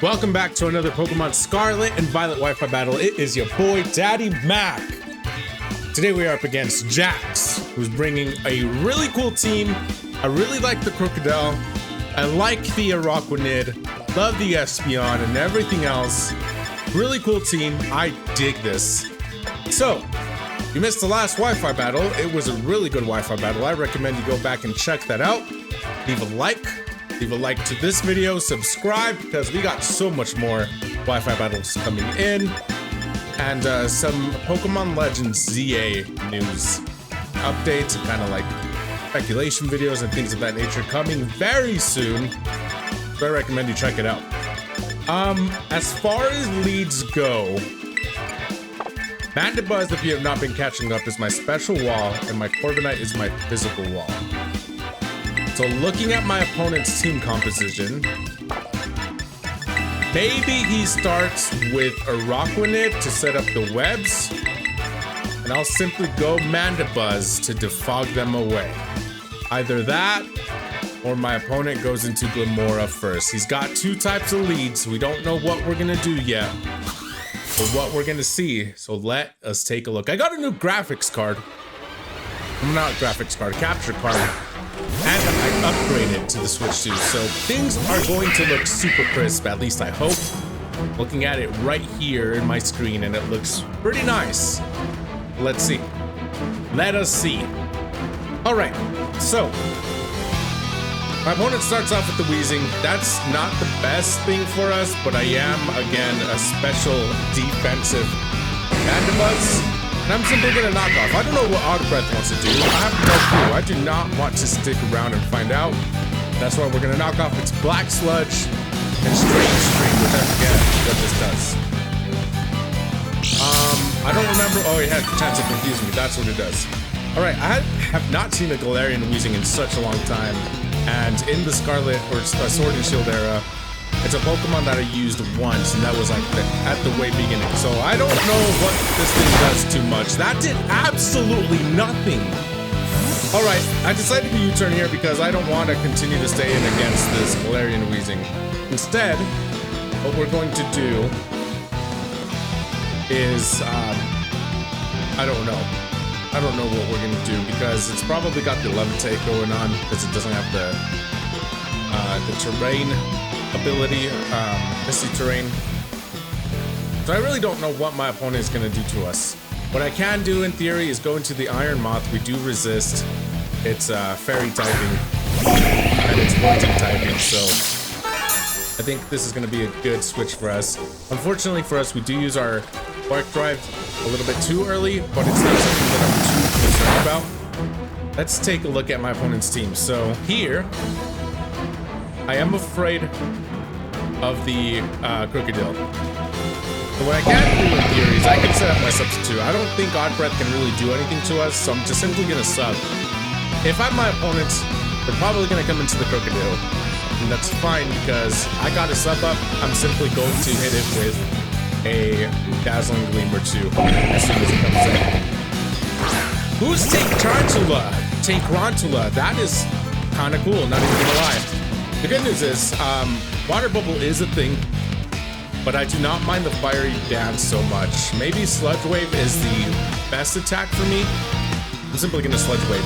Welcome back to another Pokemon Scarlet and Violet Wi-Fi battle. It is your boy, Daddymac. Today we are up against Jax, who's bringing a really cool team. I really like the Crocodile. I like the Araquanid. Love the Espeon and everything else. Really cool team. I dig this. So, you missed the last Wi-Fi battle. It was a really good Wi-Fi battle. I recommend you go back and check that out. Leave a like to this video, subscribe, because we got so much more Wi-Fi battles coming in, and some Pokemon Legends ZA news updates and kind of like speculation videos and things of that nature coming very soon. So I recommend you check it out. As far as leads go, Mandibuzz, if you have not been catching up, is my special wall, and my Corviknight is my physical wall. So looking at my opponent's team composition, maybe he starts with Araquanid to set up the webs, and I'll simply go Mandibuzz to defog them away. Either that, or my opponent goes into Glimora first. He's got two types of leads. We don't know what we're gonna do yet, or what we're gonna see. So let us take a look. I got a new graphics card. Not graphics card, capture card. And I upgraded to the Switch 2, so things are going to look super crisp, at least I hope. Looking at it right here in my screen, and it looks pretty nice. Let's see. Let us see. Alright, so my opponent starts off with the Weezing. That's not the best thing for us, but I am, again, a special defensive Mandibuzz. And I'm simply gonna knock off. I don't know what Auto Breath wants to do. I have no clue. I do not want to stick around and find out. That's why we're gonna knock off its Black Sludge and Strange Stream, which I forget what this does. I don't remember. Oh, it had the chance to confuse me. That's what it does. All right, I have not seen a Galarian Weezing in such a long time. And in the Scarlet or Sword and Shield era, it's a Pokemon that I used once, and that was like at the way beginning. So I don't know what this thing does too much. That did absolutely nothing. All right, I decided to U-turn here because I don't want to continue to stay in against this Galarian Weezing. Instead, what we're going to do is, I don't know. I don't know what we're going to do because it's probably got the Levitate going on because it doesn't have the terrain ability, Misty Terrain. So I really don't know what my opponent is going to do to us. What I can do in theory is go into the Iron Moth. We do resist its fairy typing and its poison typing, so I think this is going to be a good switch for us. Unfortunately for us, we do use our Spark Drive a little bit too early, but it's not something that I'm too concerned about. Let's take a look at my opponent's team. So here, I am afraid of the Crocodile. So what I can do in theory is I can set up my substitute. I don't think Odd Breath can really do anything to us, so I'm just simply gonna sub. If I'm my opponents, they're probably gonna come into the Crocodile. And that's fine because I got a sub up. I'm simply going to hit it with a Dazzling Gleam or two as soon as it comes in. Who's Tank Tarantula? Tank Tarantula. That is kinda cool, not even gonna lie. The good news is, Water Bubble is a thing, but I do not mind the Fiery Dance so much. Maybe Sludge Wave is the best attack for me. I'm simply gonna Sludge Wave.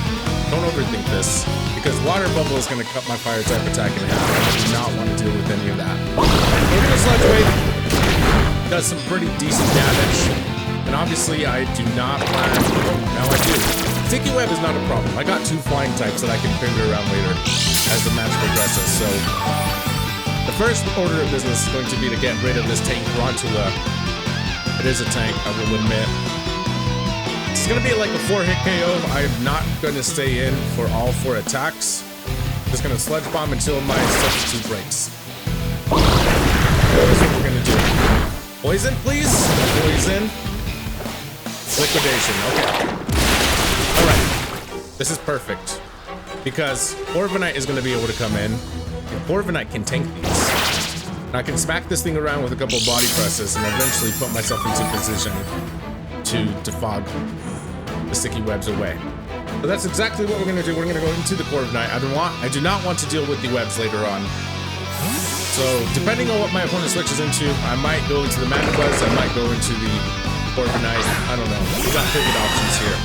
Don't overthink this, because Water Bubble is gonna cut my Fire type attack in half, and I do not want to deal with any of that. We're gonna Sludge Wave. Does some pretty decent damage, and obviously I do not plan, now I do. Sticky Web is not a problem. I got two flying types that I can finger around later as the match progresses, so the first order of business is going to be to get rid of this Tank Tarantula. It is a tank, I will admit. It's going to be like a 4-hit KO. I'm not going to stay in for all 4 attacks. I'm just going to Sludge Bomb until my substitute breaks. That's what we're going to do. Poison, please? Poison. Liquidation, okay. Alright, this is perfect. Because Corviknight is going to be able to come in, and Corviknight can tank these. And I can smack this thing around with a couple body presses and eventually put myself into position to defog the sticky webs away. So that's exactly what we're going to do. We're going to go into the Corviknight. I do not want to deal with the webs later on. So depending on what my opponent switches into, I might go into the Mandibuzz, I might go into the Corviknight. I don't know. We got pivot options here.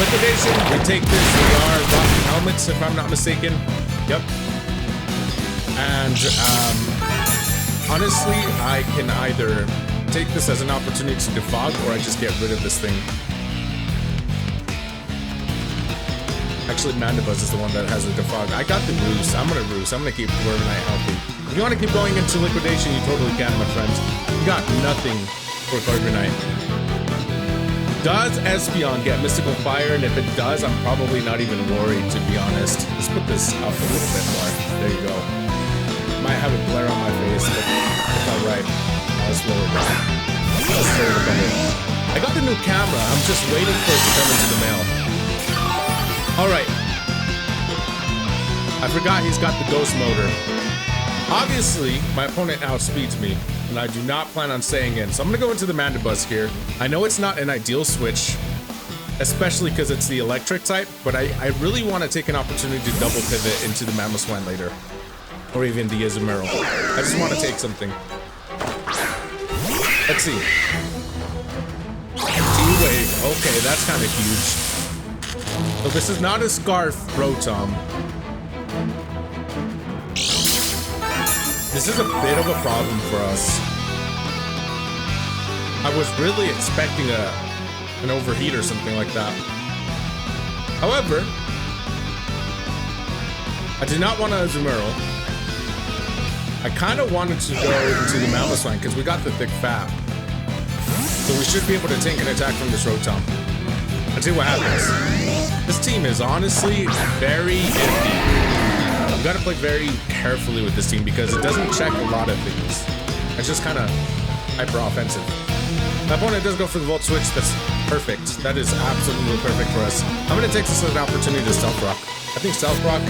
Liquidation, we take this. We are rocking helmets, if I'm not mistaken. Yep. And honestly, I can either take this as an opportunity to defog, or I just get rid of this thing. Actually, Mandibuzz is the one that has the defog. I got the Roost. I'm gonna Roost. I'm gonna keep Corviknight healthy. If you want to keep going into liquidation, you totally can, my friends. You got nothing for Corviknight. Does Espeon get Mystical Fire? And if it does, I'm probably not even worried, to be honest. Let's put this up a little bit more. There you go. Might have a glare on my face, but it's alright. I'll slow it down. Let's slow it down. I got the new camera. I'm just waiting for it to come into the mail. Alright. I forgot he's got the Ghost Motor. Obviously, my opponent outspeeds me, and I do not plan on staying in. So I'm gonna go into the Mandibuzz here. I know it's not an ideal switch, especially because it's the electric type, but I really want to take an opportunity to double pivot into the Mamoswine later. Or even the Izumero. I just want to take something. Let's see. T-Wave. Okay, that's kind of huge. So this is not a Scarf Rotom. This is a bit of a problem for us. I was really expecting an overheat or something like that. However, I did not want a Izumero. I kind of wanted to go into the Mamoswine because we got the thick fat. So we should be able to tank an attack from this Rotom. Let's see what happens. This team is honestly very iffy. You gotta play very carefully with this team because it doesn't check a lot of things. It's just kind of hyper offensive. My opponent does go for the Volt Switch. That's perfect. That is absolutely perfect for us. I'm gonna take this as an opportunity to Stealth Rock. I think Stealth Rock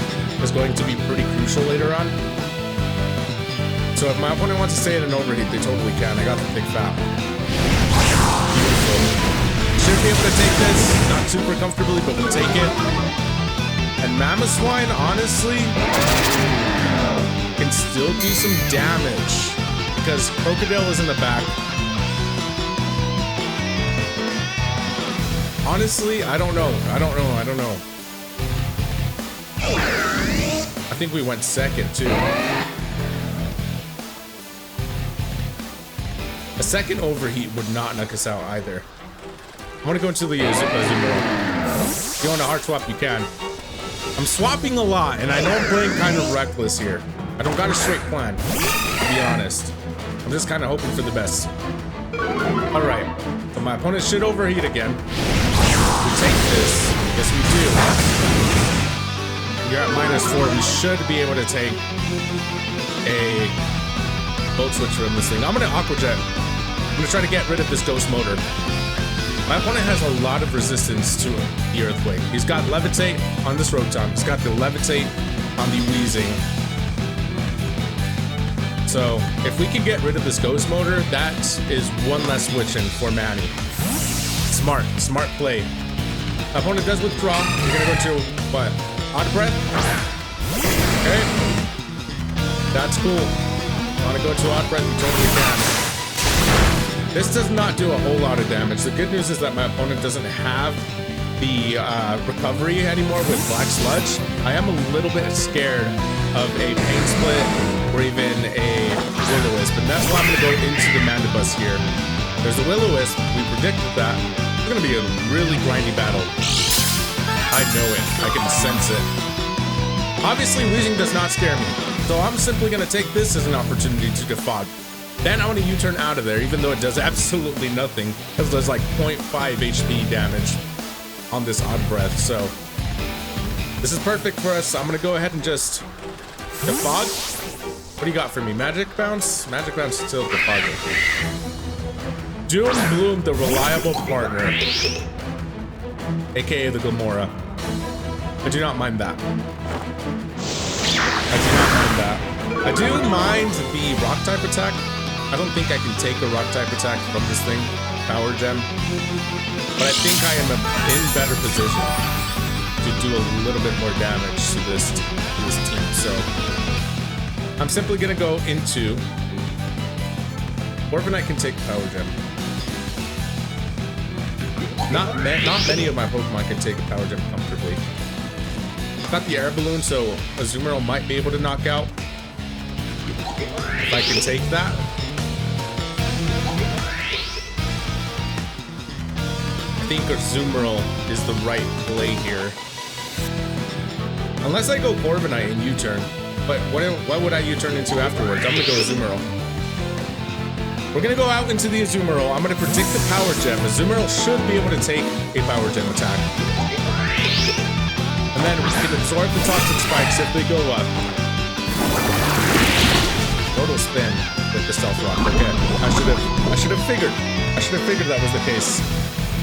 is going to be pretty crucial later on. So if my opponent wants to stay in an overheat, they totally can. I got the big fat. Beautiful. Should be able to take this. Not super comfortably, but we'll take it. And Mamoswine, honestly, can still do some damage because Crocodile is in the back. Honestly, I don't know. I don't know. I think we went second, too. A second overheat would not knock us out either. I'm gonna go into the Izumero. If you want to hard swap, you can. I'm swapping a lot, and I know I'm playing kind of reckless here. I don't got a straight plan, to be honest. I'm just kind of hoping for the best. All right, so my opponent should overheat again. We take this. Yes, we do. You're at -4. We should be able to take a Volt Switch from this thing. I'm gonna Aqua Jet. I'm gonna try to get rid of this Ghost Motor. My opponent has a lot of resistance to the Earthquake. He's got Levitate on this Rotom. He's got the Levitate on the Weezing. So if we can get rid of this Ghost Motor, that is one less switch-in for Manny. Smart play. My opponent does withdraw. You're gonna go to what? Hot Breath? Okay. That's cool. Want to go to Hot Breath? You totally can. This does not do a whole lot of damage. The good news is that my opponent doesn't have the recovery anymore with Black Sludge. I am a little bit scared of a Pain Split or even a Will-O-Wisp, and that's why I'm going to go into the Mandibuzz here. There's a Will-O-Wisp. We predicted that. It's going to be a really grindy battle. I know it. I can sense it. Obviously, Weezing does not scare me, so I'm simply going to take this as an opportunity to defog. Then I want to U-turn out of there, even though it does absolutely nothing, because there's like 0.5 HP damage on this Odd Breath. So this is perfect for us. I'm going to go ahead and just defog. What do you got for me? Magic Bounce? Magic Bounce is still defogging. Doom Bloom, the reliable partner, aka the Glamora. I do not mind that. I do mind the Rock type attack. I don't think I can take a Rock type attack from this thing, Power Gem, but I think I am in better position to do a little bit more damage to this team. So I'm simply gonna go into... Corviknight can take Power Gem. Not many of my Pokemon can take a Power Gem comfortably. Got the Air Balloon, so Azumarill might be able to knock out. If I can take that. I think Azumarill is the right play here. Unless I go Corviknight and U-turn. But what would I U-turn into afterwards? I'm gonna go Azumarill. We're gonna go out into the Azumarill. I'm gonna predict the Power Gem. Azumarill should be able to take a Power Gem attack. And then we can absorb the Toxic Spikes if they go up. Total spin with the Stealth Rock. Okay, I should have figured that was the case.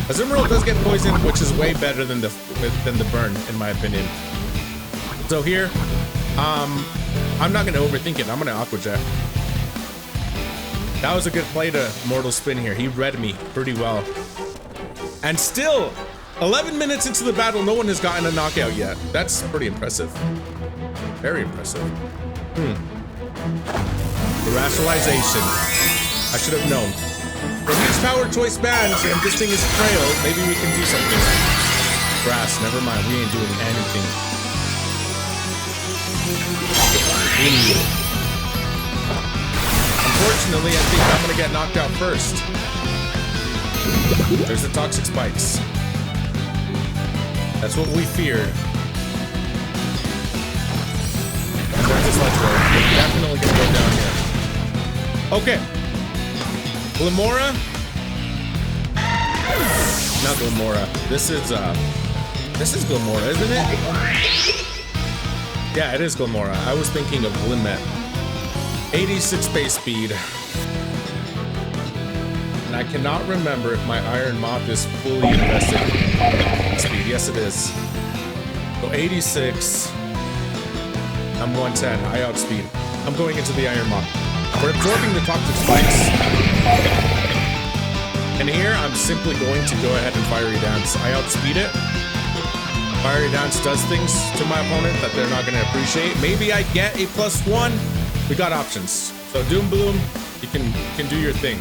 Azumarill does get poisoned, which is way better than the burn, in my opinion. So here, I'm not gonna overthink it. I'm gonna Aqua Jet. That was a good play to Mortal Spin here. He read me pretty well. And still, 11 minutes into the battle, no one has gotten a knockout yet. That's pretty impressive. Very impressive. The rationalization. I should have known. If these power choice bands and this thing is frail, maybe we can do something. Grass, never mind. We ain't doing anything. Unfortunately, I think I'm gonna get knocked out first. There's the Toxic Spikes. That's what we feared. And there's the Sludge Wave. We're definitely gonna go down here. Okay. Glamora? Not Glamora. This is Glamora, isn't it? Yeah, it is Glamora. I was thinking of Limmet. 86 base speed. And I cannot remember if my Iron Moth is fully invested in speed. Yes, it is. So 86. I'm 110. I outspeed. I'm going into the Iron Moth. We're absorbing the Toxic Spikes. And here, I'm simply going to go ahead and Fiery Dance. I outspeed it. Fiery Dance does things to my opponent that they're not going to appreciate. Maybe I get a +1. We got options. So Doom Bloom, you can do your thing.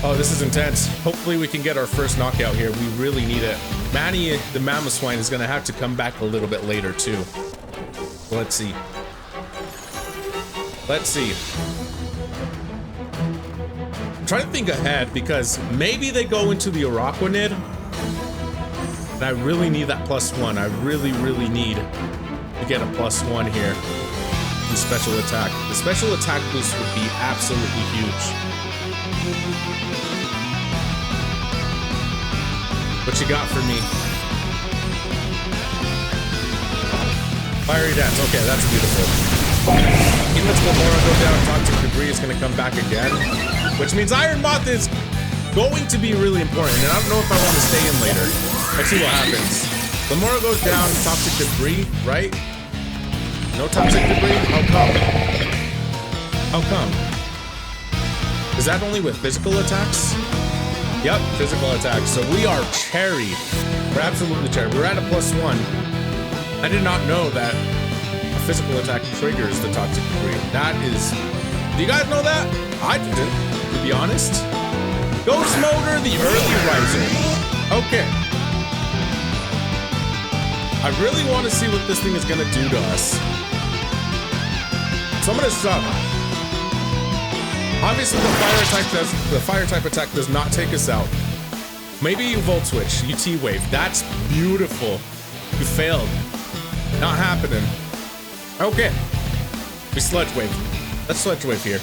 Oh, this is intense. Hopefully we can get our first knockout here. We really need it. Manny, the Mamoswine, is going to have to come back a little bit later too. Let's see. Let's see. I'm trying to think ahead because maybe they go into the Araquanid. And I really need that +1. I really need to get a +1 here. The special attack. The special attack boost would be absolutely huge. What you got for me? Fiery Dance. Okay, that's beautiful. He lets Glamora go down. Toxic Debris is going to come back again. Which means Iron Moth is going to be really important. And I don't know if I want to stay in later. Let's see what happens. Glamora goes down. Toxic Debris, right? No Toxic Debris? How come? How come? Is that only with physical attacks? Yep, physical attacks. So we are cherry. We're absolutely cherry. We're at a +1. I did not know that a physical attack triggers the Toxic Debris. That is... Do you guys know that? I didn't, to be honest. Ghost Motor, the early riser. Okay. I really want to see what this thing is going to do to us. So I'm gonna sub. Obviously, the fire type attack does not take us out. Maybe you Volt Switch, you T-Wave. That's beautiful. You failed. Not happening. Okay. We Sludge Wave. Let's Sludge Wave here.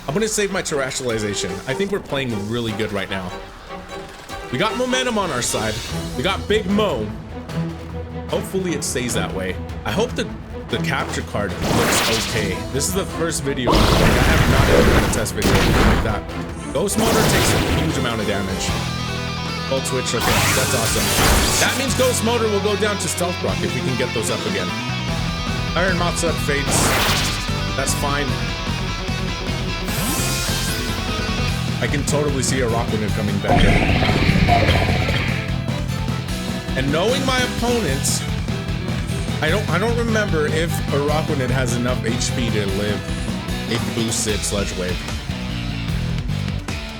I'm gonna save my Terrestrialization. I think we're playing really good right now. We got momentum on our side. We got Big Mo. Hopefully it stays that way. I hope the capture card looks okay. This is the first video. I have not ever done a test video like that. Ghost Motor takes a huge amount of damage. Volt Switch, okay, that's awesome. That means Ghost Motor will go down to Stealth Rock if we can get those up again. Iron Moth sub fades. That's fine. I can totally see a Araquanid coming back in. And knowing my opponent, I don't remember if Araquanid has enough HP to live a boosted Sludge Wave.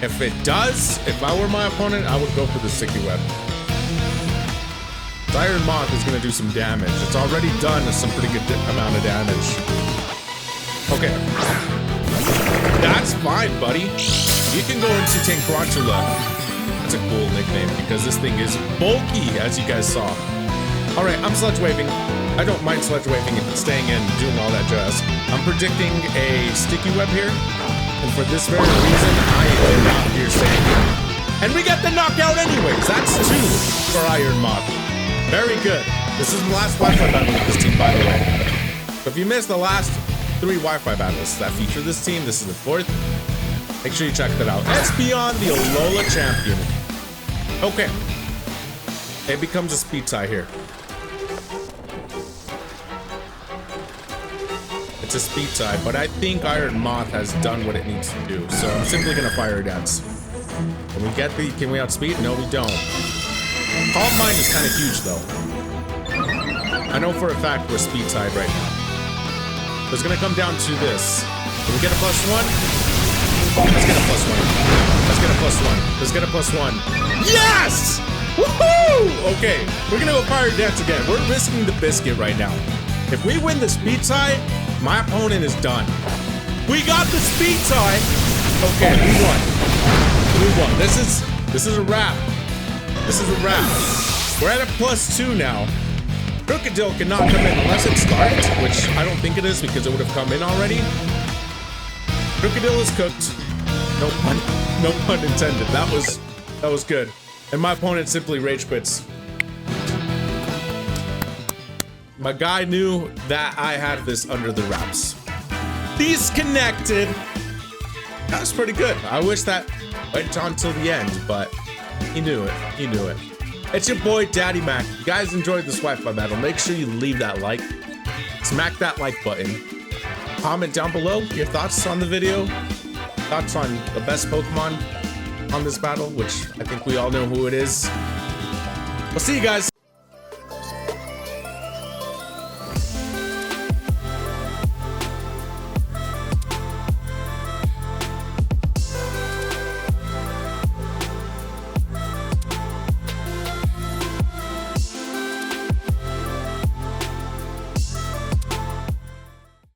If it does, if I were my opponent, I would go for the Sticky Web. Iron Moth is gonna do some damage. It's already done some pretty good amount of damage. Okay. That's fine, buddy. You can go into Tankrantula. That's a cool nickname because this thing is bulky, as you guys saw. All right, I'm Sludge Waving. I don't mind Sludge Waving if it's staying in, doing all that jazz. I'm predicting a Sticky Web here. And for this very reason, I am not here staying in. And we get the knockout anyways. That's 2 for Iron Moth. Very good. This is the last Wi-Fi battle with this team, by the way. So if you missed the last 3 Wi-Fi battles that feature this team, this is the 4th. Make sure you check that out. Espeon, the Alola champion. Okay. It becomes a speed tie here. It's a speed tie, but I think Iron Moth has done what it needs to do. So I'm simply gonna Fire Dance. Can we outspeed? No, we don't. Calm Mind is kind of huge, though. I know for a fact we're speed tied right now. So it's gonna come down to this. Can we get a +1? Let's get a +1. Let's get a +1. Let's get a +1. Yes! Woohoo! Okay, we're gonna go Fire Dance again. We're risking the biscuit right now. If we win the speed tie, my opponent is done. We got the speed tie. Okay, we won. We won. This is a wrap. This is a wrap. We're at a +2 now. Crocodile cannot come in unless it's Scarlet, which I don't think it is because it would have come in already. Crocodile is cooked. No pun intended. That was good. And my opponent simply rage quits. My guy knew that I had this under the wraps. Disconnected. That was pretty good. I wish that went on till the end, but he knew it. He knew it. It's your boy, Daddymac. If you guys enjoyed this Wi-Fi battle, make sure you leave that like. Smack that like button. Comment down below your thoughts on the video. Thoughts on the best Pokemon on this battle, which I think we all know who it is. We'll see you guys.